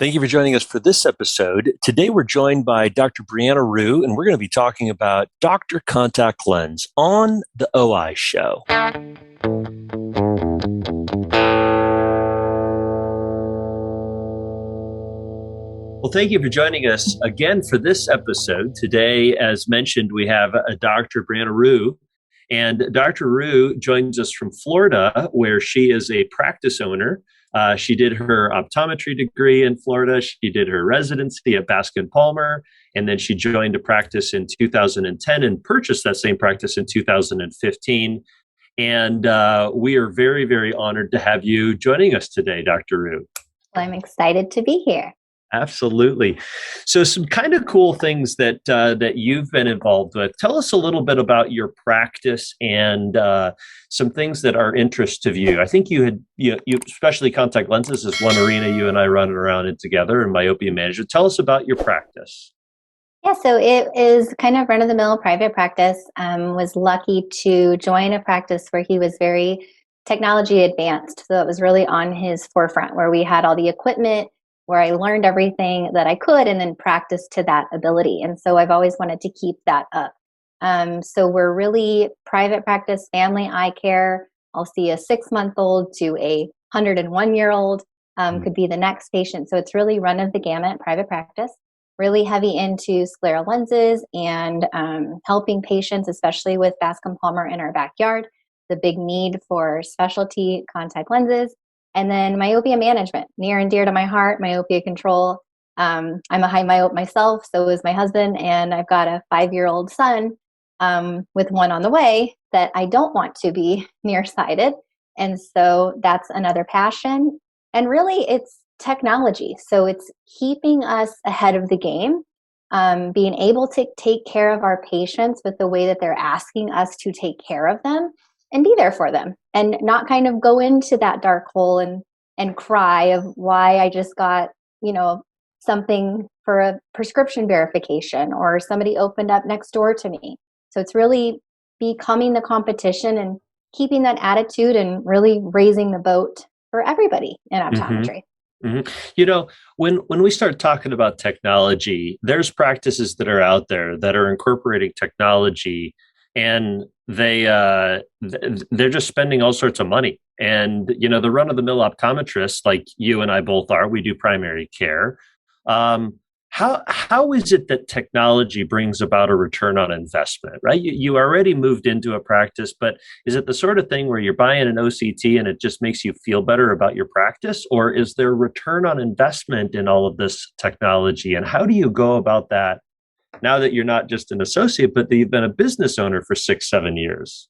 Thank you for joining us for this episode. Today we're joined by Dr. Brianna Rhue, and we're going to be talking about Doctor Contact Lens on the OI Show. Well, thank you for joining us again for this episode. Today, as mentioned, we have Dr. Brianna Rhue. And Dr. Rhue joins us from Florida, where she is a practice owner. She did her optometry degree in Florida. She did her residency at Bascom Palmer, and then she joined a practice in 2010 and purchased that same practice in 2015. And we are very, very honored to have you joining us today, Dr. Rhue. Well, I'm excited to be here. Absolutely. So some kind of cool things that you've been involved with. Tell us a little bit about your practice and some things that are interest of you. I think you especially contact lenses is one arena you and I run around in together, and myopia management. Tell us about your practice. Yeah, so it is kind of run-of-the-mill private practice. Was lucky to join a practice where he was very technology advanced. So it was really on his forefront, where we had all the equipment, where I learned everything that I could and then practiced to that ability. And so I've always wanted to keep that up. So we're really private practice, family eye care. I'll see a 6-month-old to a 101-year-old, could be the next patient. So it's really run of the gamut private practice, really heavy into scleral lenses and helping patients, especially with Bascom Palmer in our backyard, the big need for specialty contact lenses. And then myopia management, near and dear to my heart, myopia control. I'm a high myope myself, so is my husband, and I've got a 5-year-old son with one on the way that I don't want to be nearsighted. And so that's another passion. And really, it's technology. So it's keeping us ahead of the game, being able to take care of our patients with the way that they're asking us to take care of them, and be there for them, and not kind of go into that dark hole and cry of why I just got, something for a prescription verification or somebody opened up next door to me. So it's really becoming the competition and keeping that attitude and really raising the boat for everybody in optometry. Mm-hmm. When we start talking about technology, there's practices that are out there that are incorporating technology, and they're just spending all sorts of money. And, the run-of-the-mill optometrists, like you and I both are, we do primary care. How is it that technology brings about a return on investment, right? You already moved into a practice, but is it the sort of thing where you're buying an OCT and it just makes you feel better about your practice? Or is there return on investment in all of this technology? And how do you go about that now that you're not just an associate, but that you've been a business owner for 6-7 years?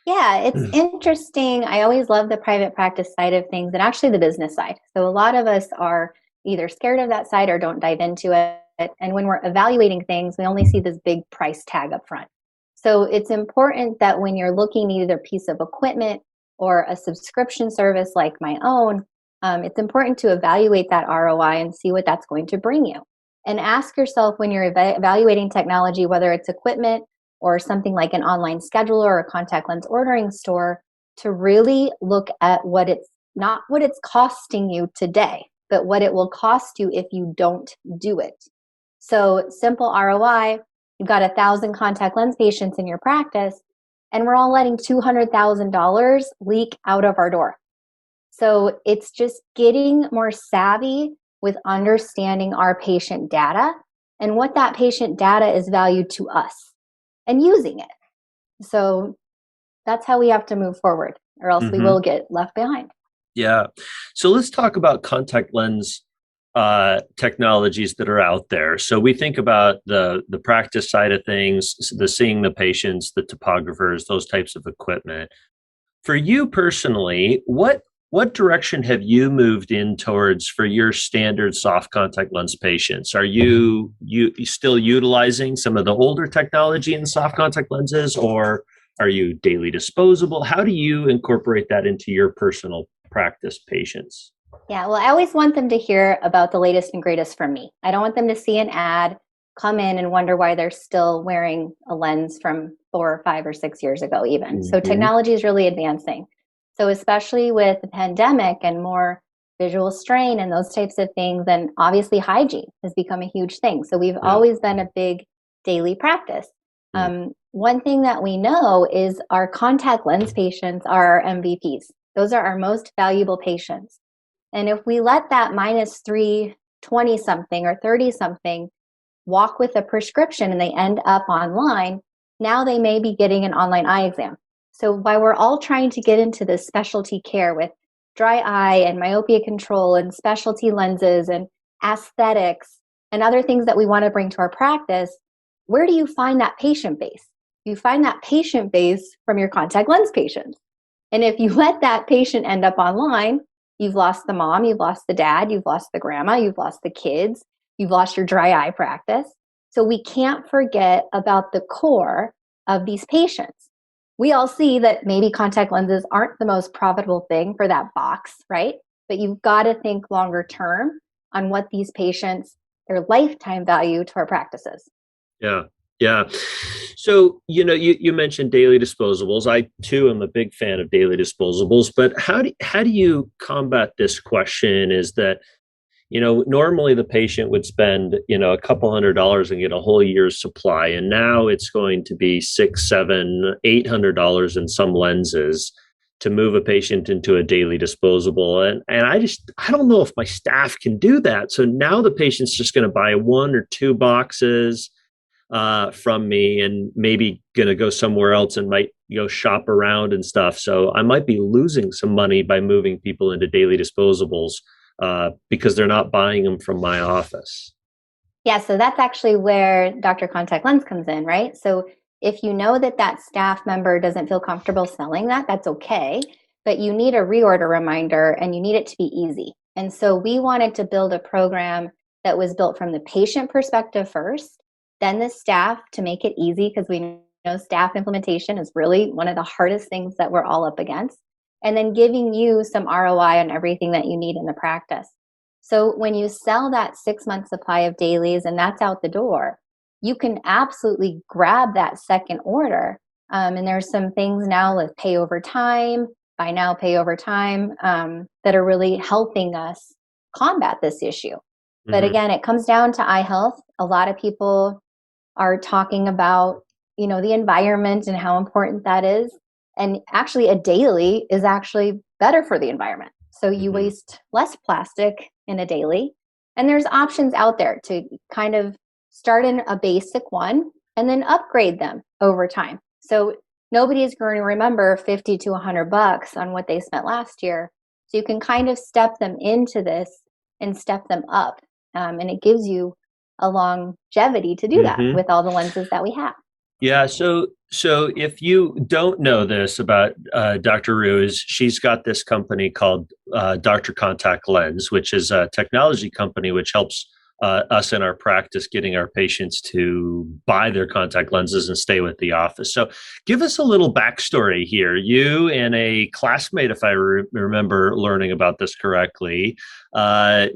Yeah, it's interesting. I always love the private practice side of things and actually the business side. So a lot of us are either scared of that side or don't dive into it. And when we're evaluating things, we only see this big price tag up front. So it's important that when you're looking at either a piece of equipment or a subscription service like my own, it's important to evaluate that ROI and see what that's going to bring you. And ask yourself when you're evaluating technology, whether it's equipment or something like an online scheduler or a contact lens ordering store, to really look at not what it's costing you today, but what it will cost you if you don't do it. So simple ROI, you've got 1,000 contact lens patients in your practice, and we're all letting $200,000 leak out of our door. So it's just getting more savvy with understanding our patient data and what that patient data is valued to us and using it. So that's how we have to move forward, or else we will get left behind. Yeah. So let's talk about contact lens technologies that are out there. So we think about the practice side of things, the seeing the patients, the topographers, those types of equipment. For you personally, what direction have you moved in towards for your standard soft contact lens patients? Are you still utilizing some of the older technology in soft contact lenses, or are you daily disposable? How do you incorporate that into your personal practice patients? Yeah, well, I always want them to hear about the latest and greatest from me. I don't want them to see an ad, come in and wonder why they're still wearing a lens from 4 or 5 or 6 years ago even. So technology is really advancing. So especially with the pandemic and more visual strain and those types of things. And obviously hygiene has become a huge thing. So we've Yeah. always been a big daily practice. One thing that we know is our contact lens patients are our MVPs. Those are our most valuable patients. And if we let that minus 320 something or 30 something walk with a prescription and they end up online, now they may be getting an online eye exam. So while we're all trying to get into this specialty care with dry eye and myopia control and specialty lenses and aesthetics and other things that we want to bring to our practice, where do you find that patient base? You find that patient base from your contact lens patients. And if you let that patient end up online, you've lost the mom, you've lost the dad, you've lost the grandma, you've lost the kids, you've lost your dry eye practice. So we can't forget about the core of these patients. We all see that maybe contact lenses aren't the most profitable thing for that box, right? But you've got to think longer term on what these patients, their lifetime value to our practices. Yeah. Yeah. So, you mentioned daily disposables. I too am a big fan of daily disposables, but how do you combat this question is that, normally the patient would spend, a couple $100 and get a whole year's supply. And now it's going to be $600, $700, $800 in some lenses to move a patient into a daily disposable. And I don't know if my staff can do that. So now the patient's just going to buy 1 or 2 boxes from me and maybe going to go somewhere else and might go shop around and stuff. So I might be losing some money by moving people into daily disposables because they're not buying them from my office. Yeah, so that's actually where Dr. Contact Lens comes in, right? So if you know that that staff member doesn't feel comfortable selling that, that's okay. But you need a reorder reminder and you need it to be easy. And so we wanted to build a program that was built from the patient perspective first, then the staff to make it easy, because we know staff implementation is really one of the hardest things that we're all up against. And then giving you some ROI on everything that you need in the practice. So when you sell that 6-month supply of dailies and that's out the door, you can absolutely grab that second order. And there's some things now with pay over time, buy now, pay over time, that are really helping us combat this issue. But again, it comes down to eye health. A lot of people are talking about, the environment and how important that is. And actually a daily is actually better for the environment. So you waste less plastic in a daily. And there's options out there to kind of start in a basic one and then upgrade them over time. So nobody is going to remember 50 to $100 on what they spent last year. So you can kind of step them into this and step them up. And it gives you a longevity to do that with all the lenses that we have. Yeah. So if you don't know this about Dr. Rhue, she's got this company called Dr. Contact Lens, which is a technology company which helps us in our practice getting our patients to buy their contact lenses and stay with the office. So give us a little backstory here. You and a classmate, if I remember learning about this correctly,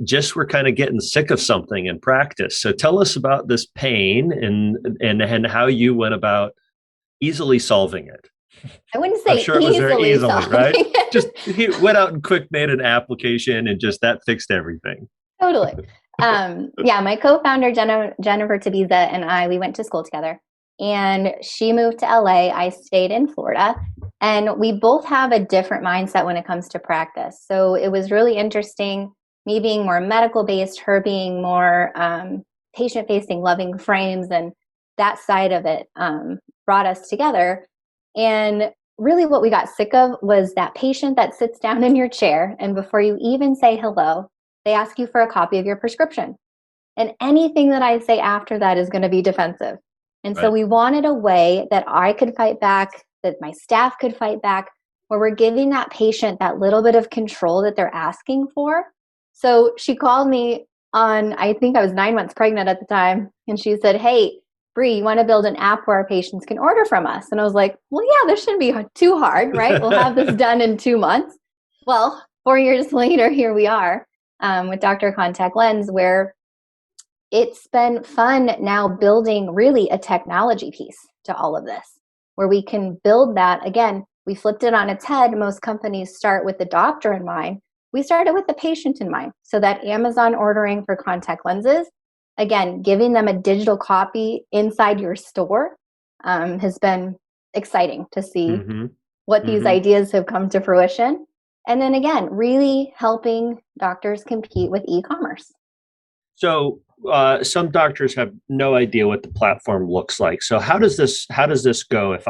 just were kind of getting sick of something in practice. So tell us about this pain and how you went about easily solving it. I wouldn't say I'm sure it was very easily, right? it. Just he went out and quick made an application and just that fixed everything. Totally. Yeah, my co-founder, Jennifer Tabiza, and we went to school together. And she moved to LA. I stayed in Florida. And we both have a different mindset when it comes to practice. So it was really interesting, me being more medical-based, her being more patient-facing, loving frames, and that side of it brought us together. And really what we got sick of was that patient that sits down in your chair, and before you even say hello, they ask you for a copy of your prescription. And anything that I say after that is going to be defensive. And so we wanted a way that I could fight back, that my staff could fight back, where we're giving that patient that little bit of control that they're asking for. So she called me I think I was 9 months pregnant at the time. And she said, "Hey, Bree, you want to build an app where our patients can order from us?" And I was like, well, yeah, this shouldn't be too hard, right? We'll have this done in 2 months. Well, 4 years later, here we are. With Dr. Contact Lens, where it's been fun now building really a technology piece to all of this, where we can build that. Again, we flipped it on its head. Most companies start with the doctor in mind, we started with the patient in mind. So that Amazon ordering for contact lenses, again, giving them a digital copy inside your store has been exciting to see Mm-hmm. what these Mm-hmm. ideas have come to fruition. And then again, really helping doctors compete with e-commerce. So some doctors have no idea what the platform looks like. So how does this go if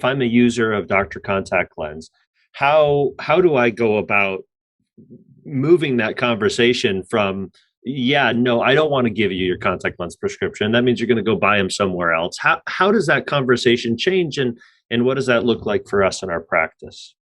I'm a user of Dr. Contact Lens? How do I go about moving that conversation from, yeah, no, I don't want to give you your contact lens prescription. That means you're going to go buy them somewhere else. How does that conversation change, and what does that look like for us in our practice?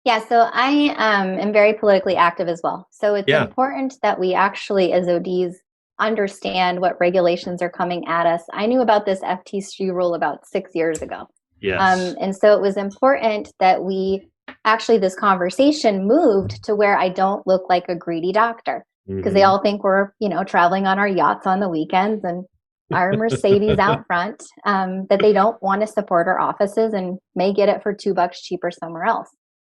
Yeah, so I am very politically active as well. So it's Yeah. important that we actually, as ODs, understand what regulations are coming at us. I knew about this FTC rule about 6 years ago. Yes. And so it was important that we actually, this conversation moved to where I don't look like a greedy doctor, because they Mm-hmm. all think we're, traveling on our yachts on the weekends and our Mercedes out front, that they don't want to support our offices and may get it for $2 cheaper somewhere else.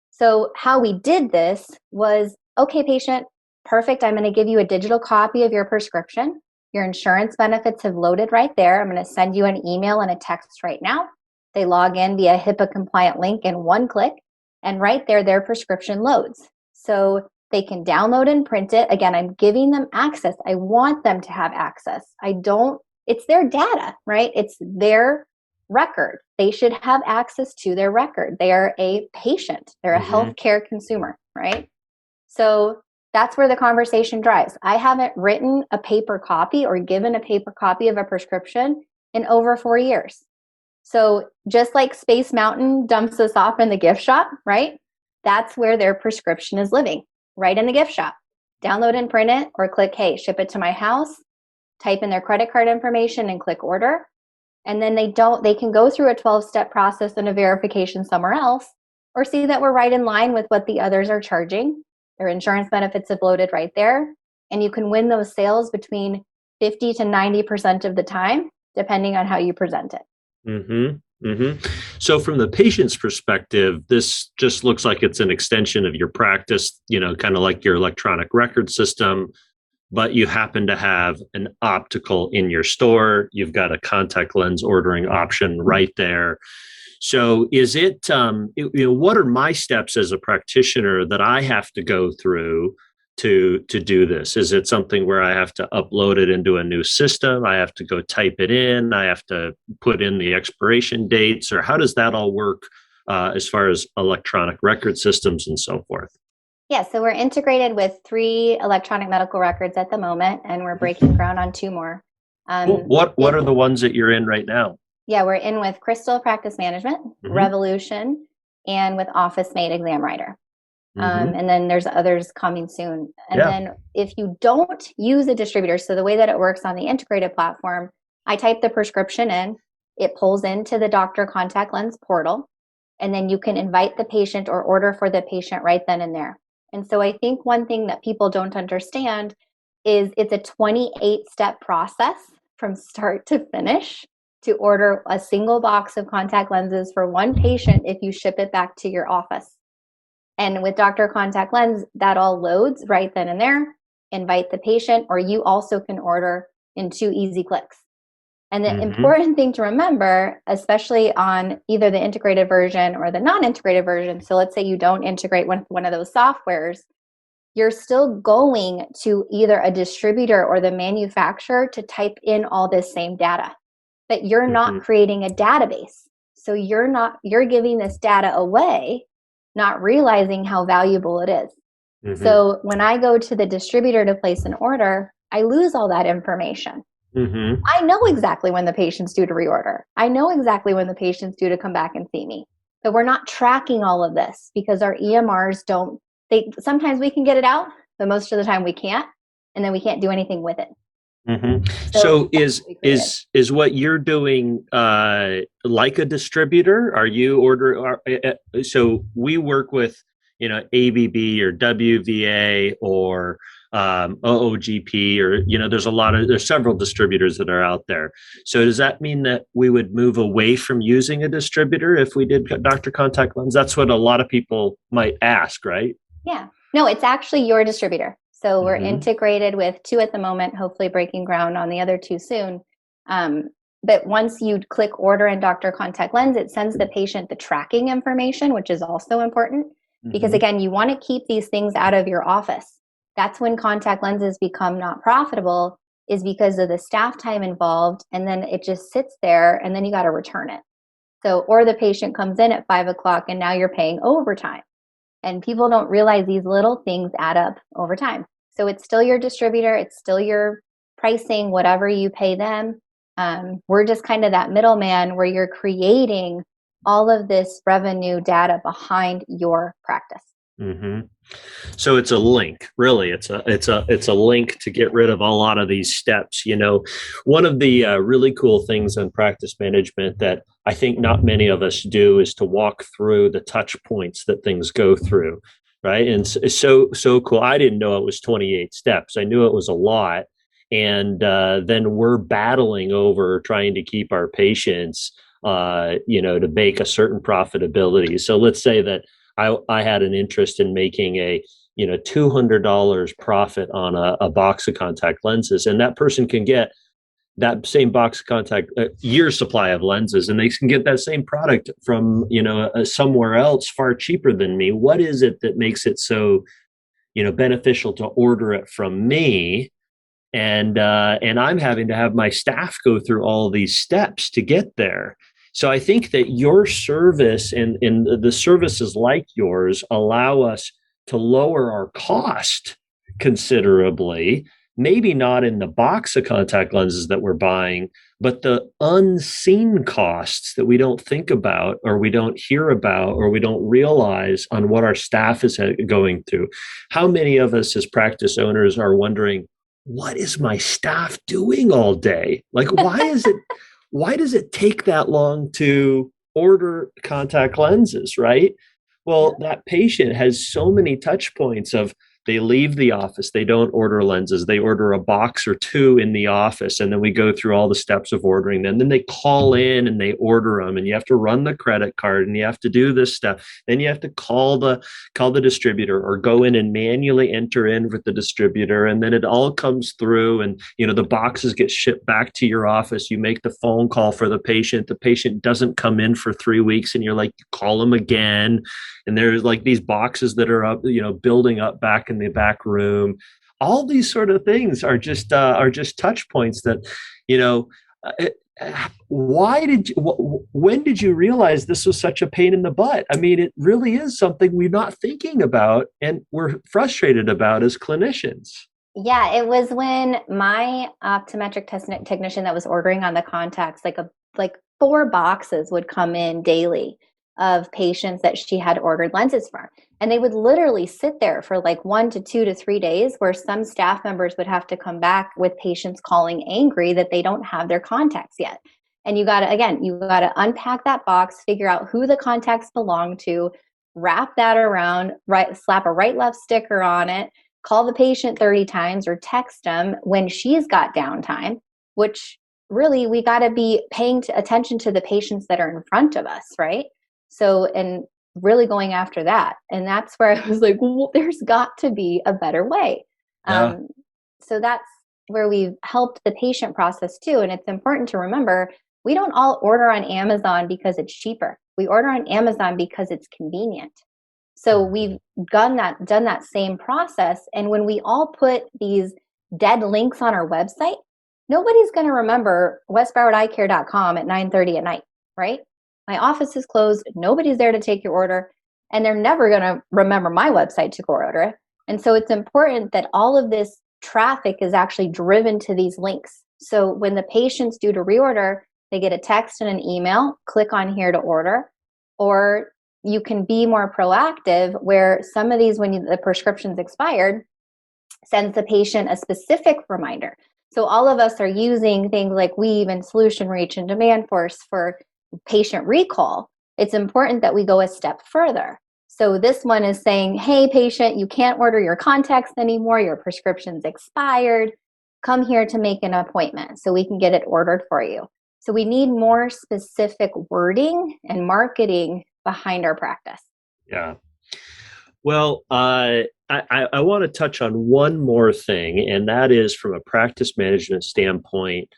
So how we did this was, okay, patient, perfect. I'm going to give you a digital copy of your prescription. Your insurance benefits have loaded right there. I'm going to send you an email and a text right now. They log in via HIPAA compliant link in one click, and right there, their prescription loads. So they can download and print it. Again, I'm giving them access. I want them to have access. It's their data, right? It's their record. They should have access to their record. They are a patient. They're a Mm-hmm. healthcare consumer, right? So that's where the conversation drives. I haven't written a paper copy or given a paper copy of a prescription in over 4 years. So just like Space Mountain dumps us off in the gift shop, right? That's where their prescription is living, right in the gift shop. Download and print it, or click, hey, ship it to my house, type in their credit card information and click order. And then they can go through a 12-step process and a verification somewhere else, or see that we're right in line with what the others are charging. Their insurance benefits have loaded right there. And you can win those sales between 50 to 90% of the time, depending on how you present it. Mm-hmm. Mm-hmm. So from the patient's perspective, this just looks like it's an extension of your practice, kind of like your electronic record system, but you happen to have an optical in your store. You've got a contact lens ordering option right there. So is it, what are my steps as a practitioner that I have to go through to do this? Is it something where I have to upload it into a new system? I have to go type it in. I have to put in the expiration dates, or how does that all work as far as electronic record systems and so forth? Yeah, so we're integrated with 3 electronic medical records at the moment, and we're breaking ground on 2 more. What are the ones that you're in right now? Yeah, we're in with Crystal Practice Management, Mm-hmm. Revolution, and with OfficeMate Exam Writer. Mm-hmm. And then there's others coming soon. And Yeah. then if you don't use a distributor, so the way that it works on the integrated platform, I type the prescription in, it pulls into the doctor contact lens portal, and then you can invite the patient or order for the patient right then and there. And so I think one thing that people don't understand is it's a 28-step process from start to finish to order a single box of contact lenses for one patient if you ship it back to your office. And with Dr. Contact Lens, that all loads right then and there. Invite the patient, or you also can order in 2 easy clicks. And the Mm-hmm. important thing to remember, especially on either the integrated version or the non-integrated version, so let's say you don't integrate with one of those softwares, you're still going to either a distributor or the manufacturer to type in all this same data. But you're Mm-hmm. not creating a database. So you're giving this data away, not realizing how valuable it is. Mm-hmm. So when I go to the distributor to place an order, I lose all that information. Mm-hmm. I know exactly when the patient's due to reorder. I know exactly when the patient's due to come back and see me. But we're not tracking all of this because our EMRs sometimes we can get it out, but most of the time we can't. And then we can't do anything with it. Mm-hmm. So is what you're doing like a distributor? Are you so we work with ABB or WVA or OOGP, or there's several distributors that are out there. So does that mean that we would move away from using a distributor if we did Dr. Contact Lens? That's what a lot of people might ask, right? Yeah. No, it's actually your distributor. So we're Hmm. integrated with two at the moment, hopefully breaking ground on the other two soon. Um, but once you click order in Doctor Contact Lens, it sends the patient the tracking information, which is also important because, Hmm. again, you want to keep these things out of your office. That's when contact lenses become not profitable, is because of the staff time involved. And then it just sits there and then you got to return it. So, or the patient comes in at 5 o'clock and now you're paying overtime. And people don't realize these little things add up over time. So it's still your distributor, it's still your pricing, whatever you pay them. We're just kind of that middleman where you're creating all of this revenue data behind your practice. Hmm. So it's a link, really. It's a link to get rid of a lot of these steps. One of the really cool things in practice management that I think not many of us do is to walk through the touch points that things go through, right? And it's so cool. I didn't know it was 28 steps. I knew it was a lot, and then we're battling over trying to keep our patients, to make a certain profitability. So let's say that I had an interest in making a $200 profit on a box of contact lenses, and that person can get that same box of contact year supply of lenses, and they can get that same product from somewhere else far cheaper than me. What is it that makes it so beneficial to order it from me? And I'm having to have my staff go through all these steps to get there. So I think that your service and the services like yours allow us to lower our cost considerably. Maybe not in the box of contact lenses that we're buying, but the unseen costs that we don't think about, or we don't hear about, or we don't realize on what our staff is going through. How many of us as practice owners are wondering, what is my staff doing all day? Like, why does it take that long to order contact lenses, right? Well, that patient has so many touch points of, they leave the office, they don't order lenses, they order a box or two in the office, and then we go through all the steps of ordering them. Then they call in and they order them, and you have to run the credit card, and you have to do this stuff. Then you have to call the distributor, or go in and manually enter in with the distributor, and then it all comes through, and the boxes get shipped back to your office. You make the phone call for the patient doesn't come in for 3 weeks, and you're like, call them again, and there's like these boxes that are up, building up back in the back room. All these sort of things are just touch points that, you know, it, when did you realize this was such a pain in the butt? I mean, it really is something we're not thinking about and we're frustrated about as clinicians. Yeah, it was when my optometric technician that was ordering on the contacts, like 4 boxes would come in daily of patients that she had ordered lenses for. And they would literally sit there for like 1 to 2 to 3 days, where some staff members would have to come back with patients calling angry that they don't have their contacts yet. And you gotta unpack that box, figure out who the contacts belong to, wrap that around, slap a right left sticker on it, call the patient 30 times or text them when she's got downtime, which really we got to be paying attention to the patients that are in front of us, right? So, and really going after that. And that's where I was like, well, there's got to be a better way. Yeah. Um, so that's where we've helped the patient process too. And it's important to remember, we don't all order on Amazon because it's cheaper. We order on Amazon because it's convenient. So we've done that same process. And when we all put these dead links on our website, nobody's going to remember westbrowardeyecare.com at 9:30 at night, right? My office is closed. Nobody's there to take your order. And they're never going to remember my website to go order it. And so it's important that all of this traffic is actually driven to these links. So when the patients do to reorder, they get a text and an email, click on here to order, or you can be more proactive where some of these, when the prescription's expired, sends the patient a specific reminder. So all of us are using things like Weave and Solution Reach and Demand Force for patient recall. It's important that we go a step further. So this one is saying, hey, patient, you can't order your contacts anymore. Your prescription's expired. Come here to make an appointment so we can get it ordered for you. So we need more specific wording and marketing behind our practice. Yeah. Well, I want to touch on one more thing, and that is from a practice management standpoint,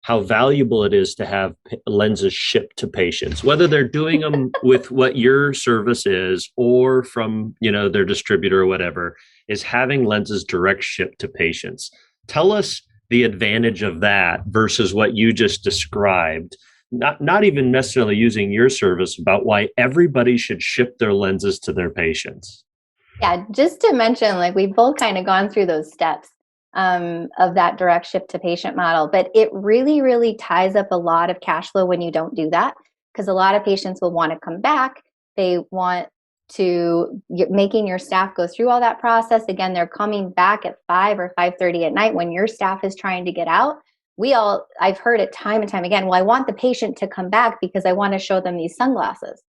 how valuable it is to have lenses shipped to patients, whether they're doing them with what your service is or from, their distributor or whatever, is having lenses direct shipped to patients. Tell us the advantage of that versus what you just described. Not even necessarily using your service, about why everybody should ship their lenses to their patients. Yeah, just to mention, like we've both kind of gone through those steps of that direct ship to patient model, but it really, really ties up a lot of cash flow when you don't do that, because a lot of patients will want to come back. They want to making your staff go through all that process again. They're coming back at 5 or 5:30 at night when your staff is trying to get out. I've heard it time and time again. Well, I want the patient to come back because I want to show them these sunglasses.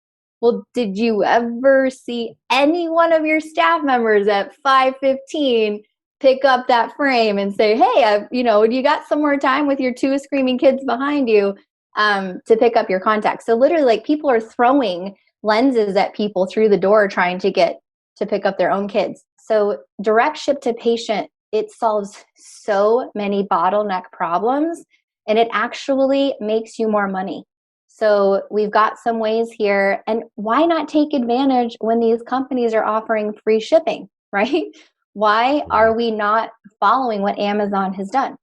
Well, did you ever see any one of your staff members at 5:15 pick up that frame and say, "Hey, you got some more time with your two screaming kids behind you to pick up your contacts?" So literally, like people are throwing lenses at people through the door trying to get to pick up their own kids. So direct ship to patient, it solves so many bottleneck problems, and it actually makes you more money. So we've got some ways here, and why not take advantage when these companies are offering free shipping, right? Why are we not following what Amazon has done?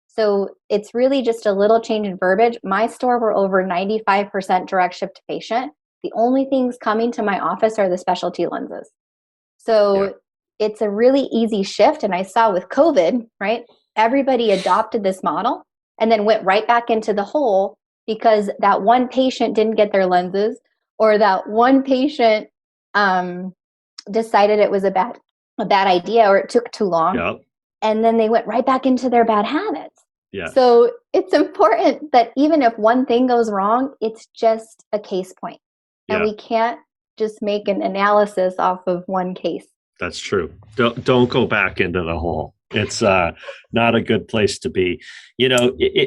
So it's really just a little change in verbiage. My store, we're over 95% direct ship to patient. The only things coming to my office are the specialty lenses. Yeah. So it's a really easy shift. And I saw with COVID, right? Everybody adopted this model and then went right back into the hole because that one patient didn't get their lenses, or that one patient decided it was a bad idea, or it took too long. Yeah. And then they went right back into their bad habits. Yes. So it's important that even if one thing goes wrong, it's just a case point. And Yeah. we can't just make an analysis off of one case. That's true. Don't go back into the hole. It's not a good place to be.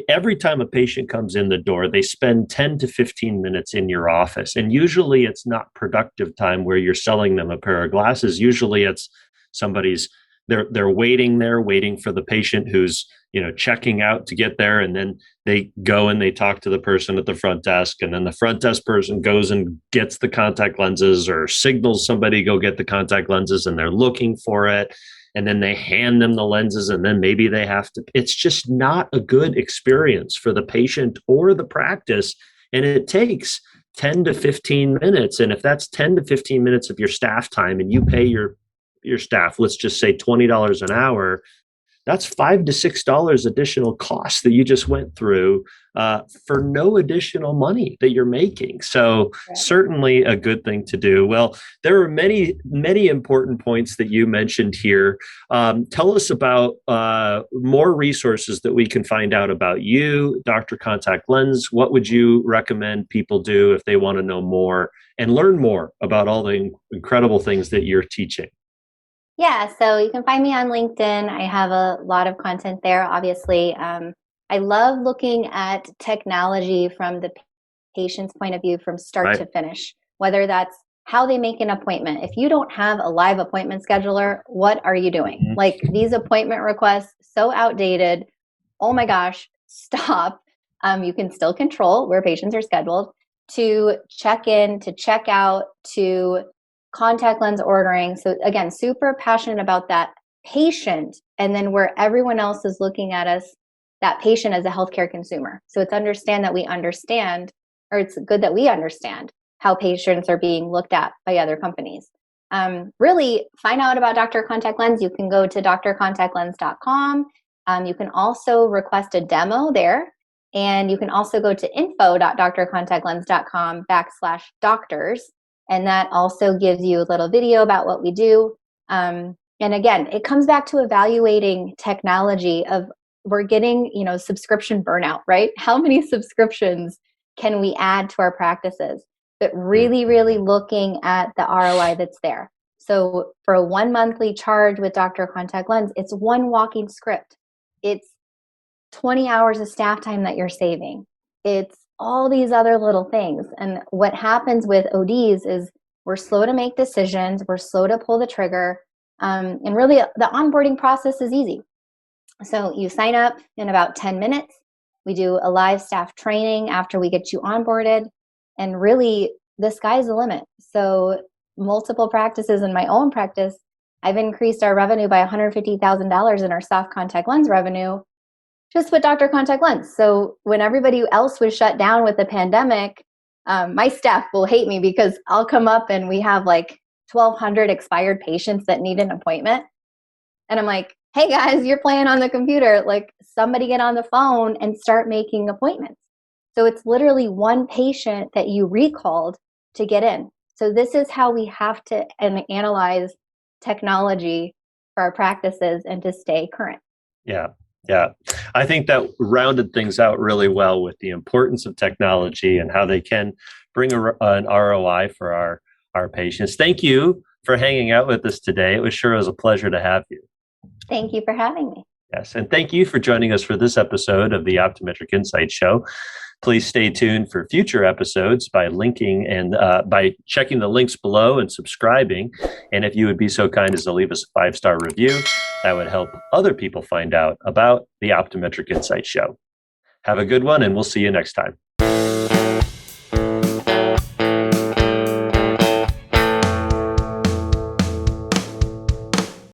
Every time a patient comes in the door, they spend 10 to 15 minutes in your office. And usually it's not productive time where you're selling them a pair of glasses. Usually it's somebody's they're waiting for the patient who's checking out to get there, and then they go and they talk to the person at the front desk, and then the front desk person goes and gets the contact lenses or signals somebody go get the contact lenses, and they're looking for it, and then they hand them the lenses, and then maybe they have to. It's just not a good experience for the patient or the practice, and it takes 10 to 15 minutes. And if that's 10 to 15 minutes of your staff time, and you pay your staff, let's just say $20 an hour, that's $5 to $6 additional cost that you just went through for no additional money that you're making. So certainly a good thing to do. Well, there are many, many important points that you mentioned here. Tell us about more resources that we can find out about you, Dr. Contact Lens. What would you recommend people do if they want to know more and learn more about all the incredible things that you're teaching? Yeah, so you can find me on LinkedIn. I have a lot of content there, obviously. I love looking at technology from the patient's point of view from start to finish, whether that's how they make an appointment. If you don't have a live appointment scheduler, what are you doing? Mm-hmm. Like these appointment requests, so outdated. Oh my gosh, stop. You can still control where patients are scheduled, to check in, to check out, to contact lens ordering. So again, super passionate about that patient, and then where everyone else is looking at us, that patient as a healthcare consumer. So it's good that we understand how patients are being looked at by other companies. Really find out about Dr. Contact Lens. You can go to drcontactlens.com. You can also request a demo there. And you can also go to info.drcontactlens.com/doctors. And that also gives you a little video about what we do. And again, it comes back to evaluating technology of we're getting, subscription burnout, right? How many subscriptions can we add to our practices? But really, really looking at the ROI that's there. So for a 1 monthly charge with Dr. Contact Lens, it's one walking script. It's 20 hours of staff time that you're saving. It's all these other little things. And what happens with ODs is We're slow to make decisions. We're slow to pull the trigger. And really, the onboarding process is easy. So you sign up in about 10 minutes. We do a live staff training after we get you onboarded. And really, the sky's the limit. So multiple practices in my own practice, I've increased our revenue by $150,000 in our soft contact lens revenue just with Dr. Contact Lens. So when everybody else was shut down with the pandemic, my staff will hate me because I'll come up and we have like 1,200 expired patients that need an appointment. And I'm like, hey guys, you're playing on the computer. Like, somebody get on the phone and start making appointments. So it's literally one patient that you recalled to get in. So this is how we have to analyze technology for our practices and to stay current. Yeah. Yeah. I think that rounded things out really well with the importance of technology and how they can bring an ROI for our patients. Thank you for hanging out with us today. It was a pleasure to have you. Thank you for having me. Yes. And thank you for joining us for this episode of the Optometric Insights Show. Please stay tuned for future episodes by linking and by checking the links below and subscribing. And if you would be so kind as to leave us a 5-star review, that would help other people find out about the Optometric Insights Show. Have a good one, and we'll see you next time.